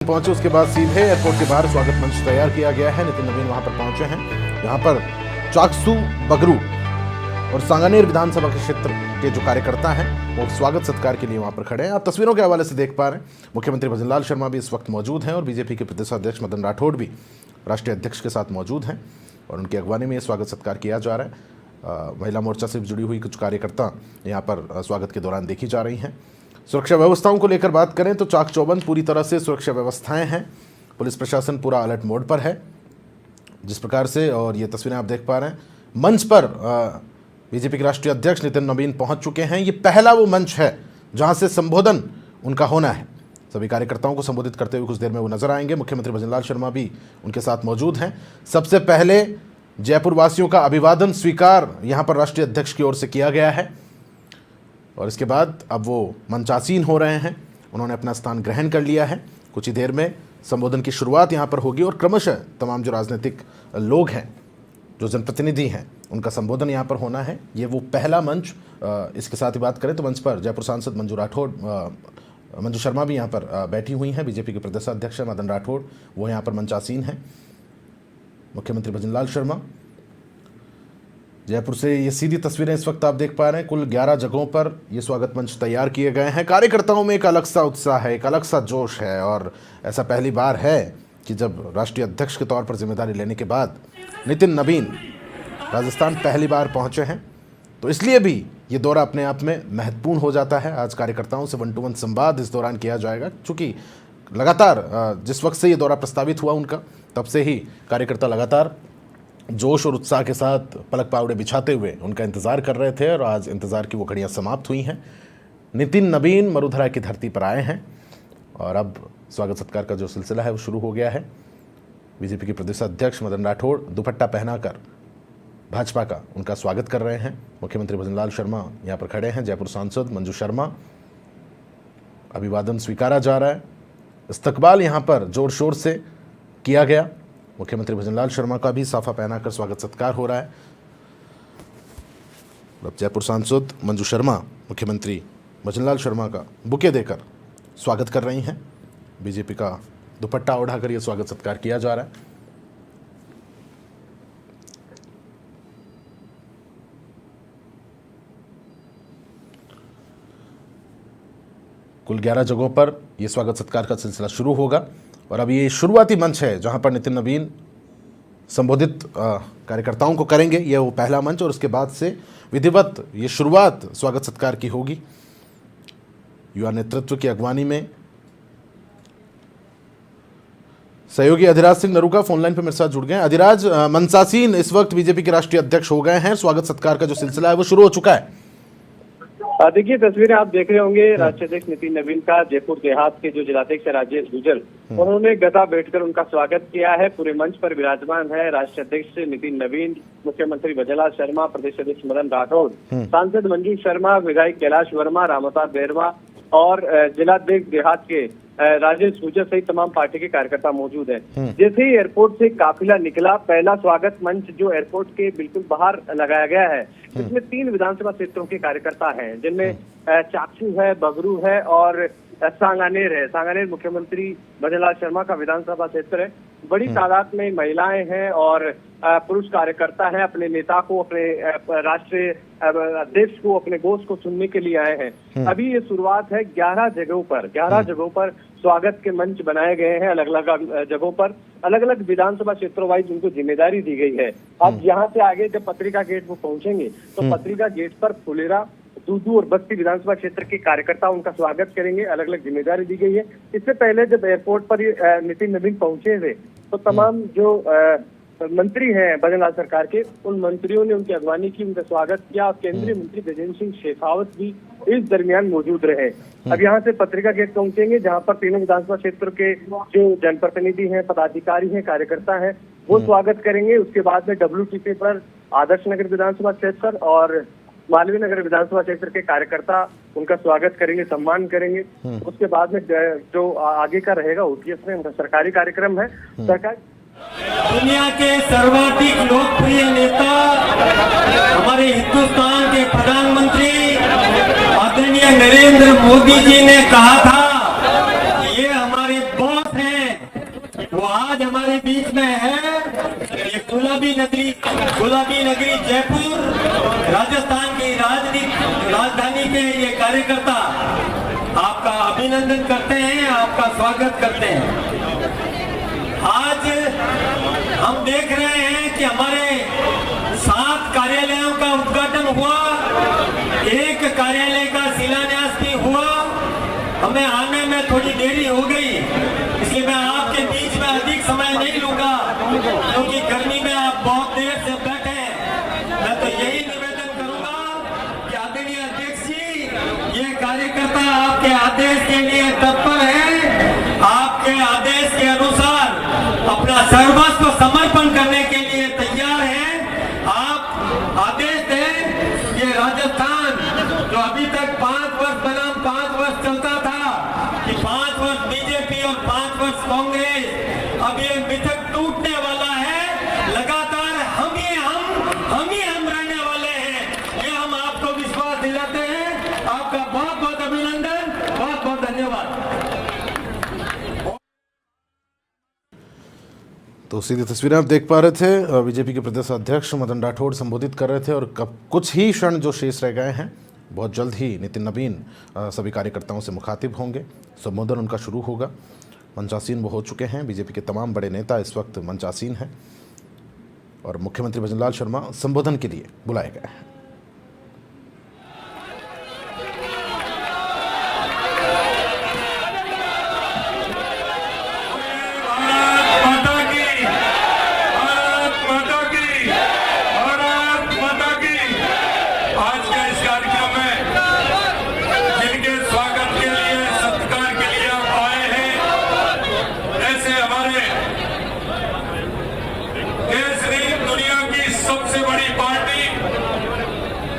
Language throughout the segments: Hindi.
पहुंचे उसके बाद सीधे एयरपोर्ट के बाहर स्वागत मंच तैयार किया गया है। नितिन नवीन वहां पर पहुंचे हैं। यहां पर चाकसू, बगरू और सांगानेर विधानसभा के क्षेत्र के जो कार्यकर्ता हैं वो स्वागत सत्कार के लिए वहां पर खड़े हैं। आप तस्वीरों के हवाले से देख पा रहे हैं। मुख्यमंत्री भजनलाल शर्मा भी इस वक्त मौजूद हैं और बीजेपी के प्रदेशाध्यक्ष मदन राठौड़ भी राष्ट्रीय अध्यक्ष के साथ मौजूद हैं और उनकी अगवानी में स्वागत सत्कार किया जा रहा है। महिला मोर्चा से जुड़ी हुई कुछ कार्यकर्ता यहाँ पर स्वागत के दौरान देखी जा रही हैं। सुरक्षा व्यवस्थाओं को लेकर बात करें तो चाक चौबंद पूरी तरह से सुरक्षा व्यवस्थाएं हैं। पुलिस प्रशासन पूरा अलर्ट मोड पर है जिस प्रकार से, और ये तस्वीरें आप देख पा रहे हैं। मंच पर बीजेपी के राष्ट्रीय अध्यक्ष नितिन नवीन पहुंच चुके हैं। ये पहला वो मंच है जहां से संबोधन उनका होना है। सभी कार्यकर्ताओं को संबोधित करते हुए कुछ देर में वो नजर आएंगे। मुख्यमंत्री भजनलाल शर्मा भी उनके साथ मौजूद हैं। सबसे पहले जयपुर वासियों का अभिवादन स्वीकार यहाँ पर राष्ट्रीय अध्यक्ष की ओर से किया गया है और इसके बाद अब वो मंचासीन हो रहे हैं। उन्होंने अपना स्थान ग्रहण कर लिया है। कुछ ही देर में संबोधन की शुरुआत यहाँ पर होगी और क्रमशः तमाम जो राजनीतिक लोग हैं, जो जनप्रतिनिधि हैं, उनका संबोधन यहाँ पर होना है। ये वो पहला मंच। इसके साथ ही बात करें तो मंच पर जयपुर सांसद मंजू शर्मा भी यहाँ पर बैठी हुई हैं। बीजेपी के प्रदेशाध्यक्ष मदन राठौड़ वो यहाँ पर मंचासीन हैं। मुख्यमंत्री भजनलाल शर्मा, जयपुर से ये सीधी तस्वीरें इस वक्त आप देख पा रहे हैं। कुल 11 जगहों पर ये स्वागत मंच तैयार किए गए हैं। कार्यकर्ताओं में एक अलग सा उत्साह है, एक अलग सा जोश है और ऐसा पहली बार है कि जब राष्ट्रीय अध्यक्ष के तौर पर जिम्मेदारी लेने के बाद नितिन नवीन राजस्थान पहली बार पहुंचे हैं, तो इसलिए भी ये दौरा अपने आप में महत्वपूर्ण हो जाता है। आज कार्यकर्ताओं से 1-to-1 संवाद इस दौरान किया जाएगा, चूँकि लगातार जिस वक्त से ये दौरा प्रस्तावित हुआ उनका, तब से ही कार्यकर्ता लगातार जोश और उत्साह के साथ पलक पावड़े बिछाते हुए उनका इंतज़ार कर रहे थे और आज इंतज़ार की वो घड़ियाँ समाप्त हुई हैं। नितिन नवीन मरुधरा की धरती पर आए हैं और अब स्वागत सत्कार का जो सिलसिला है वो शुरू हो गया है। बीजेपी के प्रदेशाध्यक्ष मदन राठौड़ दुपट्टा पहनाकर भाजपा का उनका स्वागत कर रहे हैं। मुख्यमंत्री भजनलाल शर्मा यहाँ पर खड़े हैं। जयपुर सांसद मंजू शर्मा, अभिवादन स्वीकारा जा रहा है। इस्तकबाल यहाँ पर जोर शोर से किया गया। मुख्यमंत्री भजनलाल शर्मा का भी साफा पहनाकर स्वागत सत्कार हो रहा है। अब जयपुर सांसद मंजू शर्मा मुख्यमंत्री भजनलाल शर्मा का बुके देकर स्वागत कर रही हैं। बीजेपी का दुपट्टा ओढ़ाकर यह स्वागत सत्कार किया जा रहा है। कुल 11 जगहों पर यह स्वागत सत्कार का सिलसिला शुरू होगा और अब ये शुरुआती मंच है जहां पर नितिन नवीन संबोधित कार्यकर्ताओं को करेंगे। ये वो पहला मंच और उसके बाद से विधिवत ये शुरुआत स्वागत सत्कार की होगी। युवा नेतृत्व की अगवानी में सहयोगी अधिराज सिंह नरूका फोनलाइन पर मेरे साथ जुड़ गए हैं। अधिराज, मंचासीन इस वक्त बीजेपी के राष्ट्रीय अध्यक्ष हो गए हैं। स्वागत सत्कार का जो सिलसिला है वो शुरू हो चुका है। देखिए, तस्वीरें आप देख रहे होंगे राष्ट्रीय अध्यक्ष नितिन नवीन का। जयपुर देहात के जो जिलाध्यक्ष है राजेश गुजर, उन्होंने गदा बैठकर उनका स्वागत किया है। पूरे मंच पर विराजमान है राष्ट्रीय अध्यक्ष नितिन नवीन, मुख्यमंत्री भजनलाल शर्मा, प्रदेश अध्यक्ष मदन राठौड़, सांसद मंजू शर्मा, विधायक कैलाश वर्मा, रामवतार बैरवा और जिलाध्यक्ष देहात के राजेश गुजर सहित तमाम पार्टी के कार्यकर्ता मौजूद हैं। जैसे ही एयरपोर्ट से काफिला निकला, पहला स्वागत मंच जो एयरपोर्ट के बिल्कुल बाहर लगाया गया है, इसमें 3 विधानसभा क्षेत्रों के कार्यकर्ता हैं, जिनमें चाकसू है, बगरू है और सांगानेर है। सांगानेर मुख्यमंत्री भजनलाल शर्मा का विधानसभा क्षेत्र है। बड़ी तादाद में महिलाएं हैं और पुरुष कार्यकर्ता हैं। अपने नेता को, अपने राष्ट्रीय अध्यक्ष को, अपने घोष को सुनने के लिए आए हैं। अभी ये शुरुआत है। 11 जगहों पर स्वागत के मंच बनाए गए हैं। अलग अलग जगहों पर अलग अलग विधानसभा क्षेत्रों वाइज उनको जिम्मेदारी दी गई है। अब यहाँ से आगे जब पत्रिका गेट वो पहुंचेंगे तो पत्रिका गेट पर फुलेरा, दूदू और बस्ती विधानसभा क्षेत्र के कार्यकर्ता उनका स्वागत करेंगे। अलग अलग जिम्मेदारी दी गई है। इससे पहले जब एयरपोर्ट पर नितिन नवीन पहुंचे थे तो तमाम जो मंत्री हैं भजनलाल सरकार के, उन मंत्रियों ने उनकी अगवानी की, उनका स्वागत किया और केंद्रीय मंत्री गजेंद्र सिंह शेखावत भी इस दरमियान मौजूद रहे। अब यहाँ से पत्रिका गेट पहुंचेंगे जहाँ पर तीनों विधानसभा क्षेत्र के जो जनप्रतिनिधि हैं, पदाधिकारी हैं, कार्यकर्ता हैं, वो स्वागत करेंगे। उसके बाद में WTP पर आदर्श नगर विधानसभा क्षेत्र और मालवीय नगर विधानसभा क्षेत्र के कार्यकर्ता उनका स्वागत करेंगे, सम्मान करेंगे। उसके बाद में जो आगे का रहेगा OTS में उनका सरकारी कार्यक्रम है। दुनिया के सर्वाधिक लोकप्रिय नेता, हमारे हिंदुस्तान के प्रधानमंत्री आदरणीय नरेंद्र मोदी जी ने कहा था कि ये हमारे बॉस हैं, वो आज हमारे बीच में है। ये गुलाबी नगरी जयपुर, राजस्थान की राजधानी के ये कार्यकर्ता आपका अभिनंदन करते हैं, आपका स्वागत करते हैं। आज हम देख रहे हैं कि हमारे 7 कार्यालयों का उद्घाटन हुआ, एक कार्यालय का शिलान्यास भी हुआ। हमें आने में थोड़ी देरी हो गई, इसलिए मैं आपके बीच में अधिक समय नहीं लूंगा, क्योंकि गर्मी में आप बहुत देर से बैठे हैं। मैं तो यही निवेदन करूंगा कि आदरणीय अध्यक्ष जी, ये कार्यकर्ता आपके आदेश के लिए तत्पर है, आपके आदेश के अनुसार अपना सर्वस्व समर्पण करने के लिए तैयार हैं। आप आदेश दें। ये राजस्थान जो अभी तक 5 वर्ष बनाम 5 वर्ष चलता था कि 5 वर्ष बीजेपी और 5 वर्ष कांग्रेस, अब ये मिथक टूटने वाला है। लगातार हम ही रहने वाले हैं, ये हम आपको विश्वास दिलाते हैं। आपका बहुत बहुत अभिनंदन, बहुत बहुत धन्यवाद। तो सीधी तस्वीरें आप देख पा रहे थे, बीजेपी के प्रदेश अध्यक्ष मदन राठौड़ संबोधित कर रहे थे। और कुछ ही क्षण जो शेष रह गए हैं, बहुत जल्द ही नितिन नवीन सभी कार्यकर्ताओं से मुखातिब होंगे, संबोधन उनका शुरू होगा। मंचासीन वो हो चुके हैं, बीजेपी के तमाम बड़े नेता इस वक्त मंचासीन हैं और मुख्यमंत्री भजनलाल शर्मा संबोधन के लिए बुलाए गए हैं।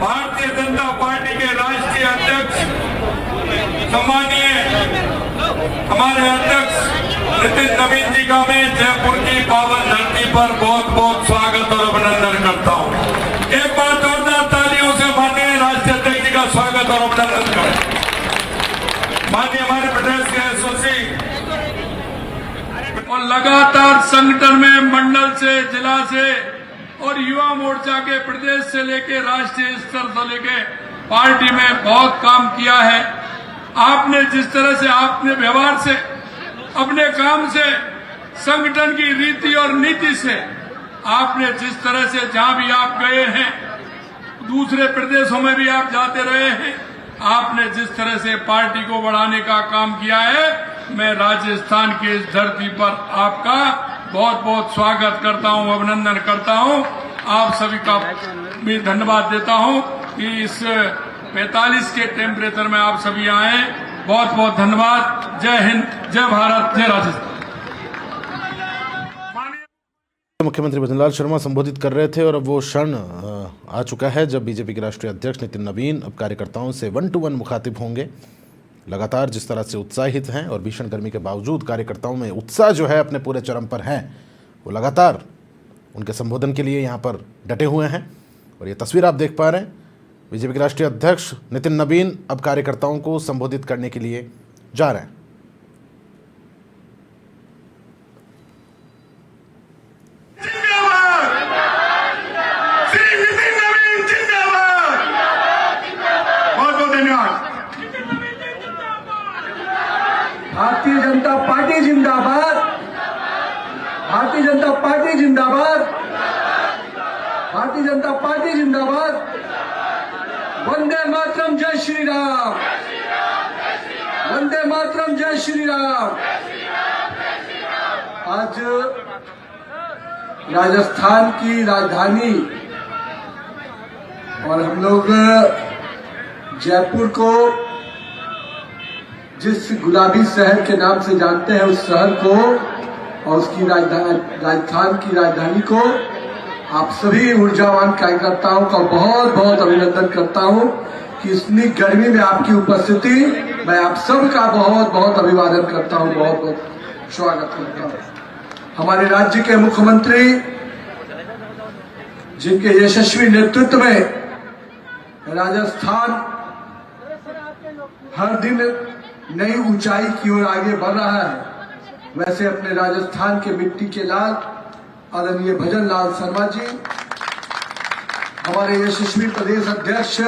भारतीय जनता पार्टी के राष्ट्रीय अध्यक्ष सम्मानीय हमारे अध्यक्ष नितिन नवीन जी का मैं जयपुर की पावन धरती पर बहुत बहुत स्वागत और अभिनंदन करता हूं। एक बार जोरदार तालियों से माननीय राष्ट्रीय अध्यक्ष जी का स्वागत और अभिनंदन करें। माननीय हमारे प्रदेश के एसओसी और लगातार संगठन में मंडल से, जिला से और युवा मोर्चा के प्रदेश से लेके राष्ट्रीय स्तर से लेके पार्टी में बहुत काम किया है। आपने जिस तरह से आपने व्यवहार से, अपने काम से, संगठन की रीति और नीति से, आपने जिस तरह से जहां भी आप गए हैं, दूसरे प्रदेशों में भी आप जाते रहे हैं, आपने जिस तरह से पार्टी को बढ़ाने का काम किया है, मैं राजस्थान की इस धरती पर आपका बहुत बहुत स्वागत करता हूं, अभिनंदन करता हूं। आप सभी का भी धन्यवाद देता हूं कि इस 45 के टेम्परेचर में आप सभी आए। बहुत बहुत धन्यवाद। जय हिंद, जय भारत, जय राजस्थान। मुख्यमंत्री भजनलाल शर्मा संबोधित कर रहे थे और अब वो क्षण आ चुका है जब बीजेपी के राष्ट्रीय अध्यक्ष नितिन नवीन अब कार्यकर्ताओं से 1-to-1 मुखातिब होंगे। लगातार जिस तरह से उत्साहित हैं और भीषण गर्मी के बावजूद कार्यकर्ताओं में उत्साह जो है अपने पूरे चरम पर है, वो लगातार उनके संबोधन के लिए यहाँ पर डटे हुए हैं। और ये तस्वीर आप देख पा रहे हैं, बीजेपी के राष्ट्रीय अध्यक्ष नितिन नवीन अब कार्यकर्ताओं को संबोधित करने के लिए जा रहे हैं। भारतीय जनता पार्टी जिंदाबाद, भारतीय जनता पार्टी जिंदाबाद, भारतीय जनता पार्टी जिंदाबाद। वंदे मातरम, जय श्री राम, वंदे मातरम, जय श्री राम। आज राजस्थान की राजधानी और हम लोग जयपुर को जिस गुलाबी शहर के नाम से जानते हैं, उस शहर को और उसकी राजस्थान की राजधानी को आप सभी ऊर्जावान कार्यकर्ताओं का बहुत बहुत अभिनंदन करता हूं कि इतनी गर्मी में आपकी उपस्थिति, मैं आप सबका बहुत बहुत अभिवादन करता हूं, बहुत बहुत स्वागत करता हूं। हमारे राज्य के मुख्यमंत्री जिनके यशस्वी नेतृत्व में राजस्थान हर दिन नई ऊंचाई की ओर आगे बढ़ रहा है, वैसे अपने राजस्थान के मिट्टी के लाल आदरणीय भजन लाल शर्मा जी, हमारे यशस्वी प्रदेश अध्यक्ष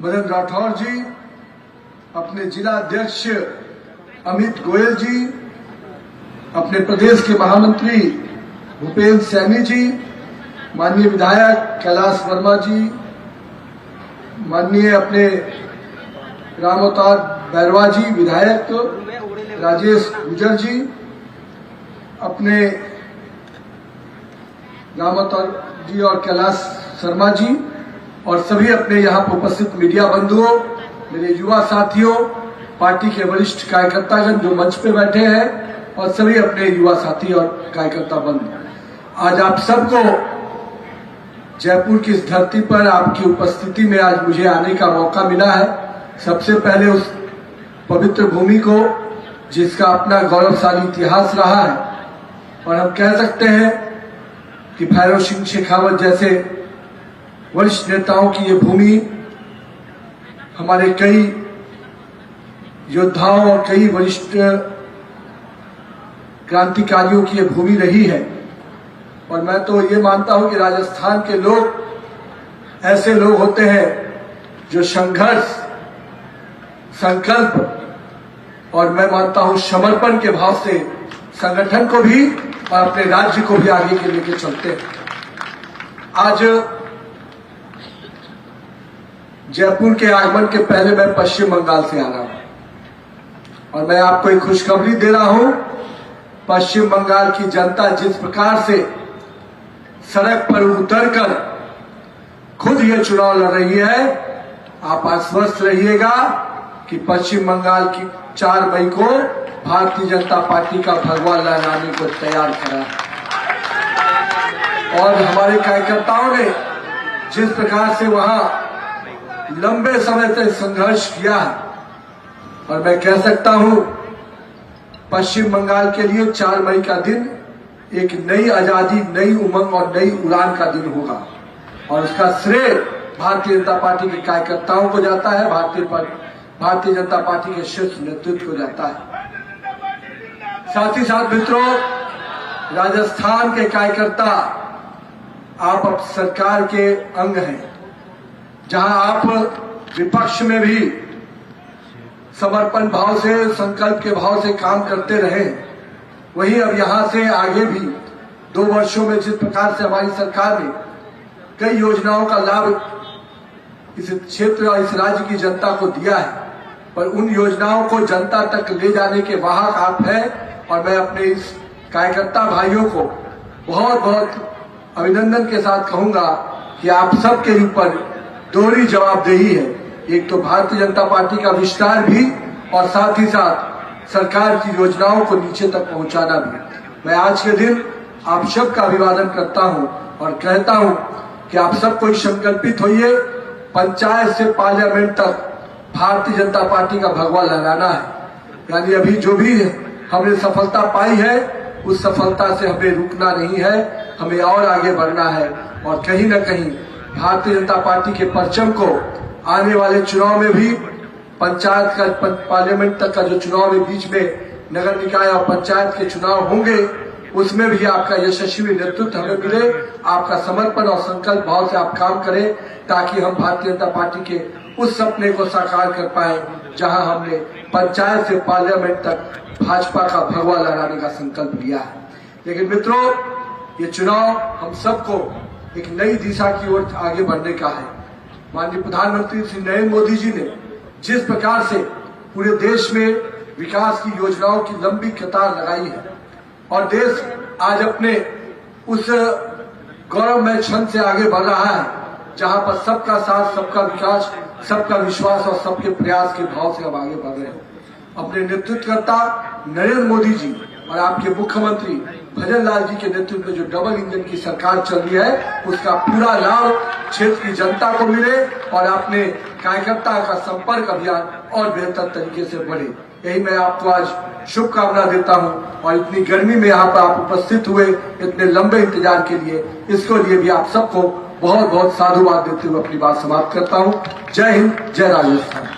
मदन राठौर जी, अपने जिला अध्यक्ष अमित गोयल जी, अपने प्रदेश के महामंत्री भूपेंद्र सैनी जी, माननीय विधायक कैलाश वर्मा जी, माननीय अपने राम अवतार बैरवा जी विधायक, राजेश गुजर जी, अपने राम अवतार जी और कैलाश शर्मा जी, और सभी अपने यहाँ पर उपस्थित मीडिया बंधुओं, मेरे युवा साथियों, पार्टी के वरिष्ठ कार्यकर्तागण जो मंच पे बैठे हैं, और सभी अपने युवा साथी और कार्यकर्ता बंधु, आज आप सबको जयपुर की इस धरती पर आपकी उपस्थिति में आज मुझे आने का मौका मिला है। सबसे पहले उस पवित्र भूमि को जिसका अपना गौरवशाली इतिहास रहा है, और हम कह सकते हैं कि भैरव सिंह शेखावत जैसे वरिष्ठ नेताओं की ये भूमि हमारे कई योद्धाओं और कई वरिष्ठ क्रांतिकारियों की ये भूमि रही है। और मैं तो ये मानता हूं कि राजस्थान के लोग ऐसे लोग होते हैं जो संघर्ष, संकल्प और मैं मानता हूं समर्पण के भाव से संगठन को भी और अपने राज्य को भी आगे के लेके चलते हैं। आज जयपुर के आगमन के पहले मैं पश्चिम बंगाल से आ रहा हूं और मैं आपको एक खुशखबरी दे रहा हूं। पश्चिम बंगाल की जनता जिस प्रकार से सड़क पर उतरकर खुद ये चुनाव लड़ रही है, आप आश्वस्त रहिएगा कि पश्चिम बंगाल की 4 मई को भारतीय जनता पार्टी का भगवा लहराने को तैयार करा है। और हमारे कार्यकर्ताओं ने जिस प्रकार से वहां लंबे समय तक संघर्ष किया है, और मैं कह सकता हूं पश्चिम बंगाल के लिए 4 मई का दिन एक नई आजादी, नई उमंग और नई उड़ान का दिन होगा, और उसका श्रेय भारतीय जनता पार्टी के कार्यकर्ताओं को जाता है, भारतीय जनता पार्टी के शीर्ष नेतृत्व को जाता है। साथ ही साथ मित्रों, राजस्थान के कार्यकर्ता आप अब सरकार के अंग हैं। जहां आप विपक्ष में भी समर्पण भाव से, संकल्प के भाव से काम करते रहे, वहीं अब यहां से आगे भी 2 वर्षों में जिस प्रकार से हमारी सरकार ने कई योजनाओं का लाभ इस क्षेत्र और इस राज्य की जनता को दिया है, पर उन योजनाओं को जनता तक ले जाने के वाहक आप हैं। और मैं अपने इस कार्यकर्ता भाइयों को बहुत बहुत अभिनंदन के साथ कहूंगा कि आप सबके ऊपर दोहरी जवाबदेही है। एक तो भारतीय जनता पार्टी का विस्तार भी, और साथ ही साथ सरकार की योजनाओं को नीचे तक पहुंचाना भी। मैं आज के दिन आप सबका अभिवादन करता हूं और कहता हूं कि आप सब कोई संकल्पित होइए, पंचायत से पार्लियामेंट तक भारतीय जनता पार्टी का भगवा लहराना है। यानी अभी जो भी हमने सफलता पाई है, उस सफलता से हमें रुकना नहीं है, हमें और आगे बढ़ना है। और कहीं न कहीं भारतीय जनता पार्टी के परचम को आने वाले चुनाव में भी, पंचायत का, पार्लियामेंट तक का जो चुनाव में बीच में नगर निकाय और पंचायत के चुनाव होंगे, उसमें भी आपका यशस्वी नेतृत्व हमें मिले, आपका समर्पण और संकल्प भाव से आप काम करें, ताकि हम भारतीय जनता पार्टी के उस सपने को साकार कर पाए जहां हमने पंचायत से पार्लियामेंट तक भाजपा का भगवा लहराने का संकल्प लिया है। लेकिन मित्रों, ये चुनाव हम सबको एक नई दिशा की ओर आगे बढ़ने का है। माननीय प्रधानमंत्री श्री नरेंद्र मोदी जी ने जिस प्रकार से पूरे देश में विकास की योजनाओं की लंबी कतार लगाई है, और देश आज अपने उस गौरवमय क्षण से आगे बढ़ रहा है जहां पर सबका साथ, सबका विकास, सबका विश्वास और सबके प्रयास के भाव से हम आगे बढ़ रहे हैं। अपने नेतृत्वकर्ता नरेंद्र मोदी जी और आपके मुख्यमंत्री भजन लाल जी के नेतृत्व में जो डबल इंजन की सरकार चल रही है, उसका पूरा लाभ क्षेत्र की जनता को मिले और अपने कार्यकर्ता का संपर्क अभियान और बेहतर तरीके से बढ़े। यही मैं आपको आज शुभकामना देता हूं। और इतनी गर्मी में यहाँ पर आप उपस्थित हुए, इतने लंबे इंतजार के लिए, इसको लिए भी आप सबको बहुत बहुत साधुवाद देते हुए अपनी बात समाप्त करता हूं। जय हिंद, जय राजस्थान।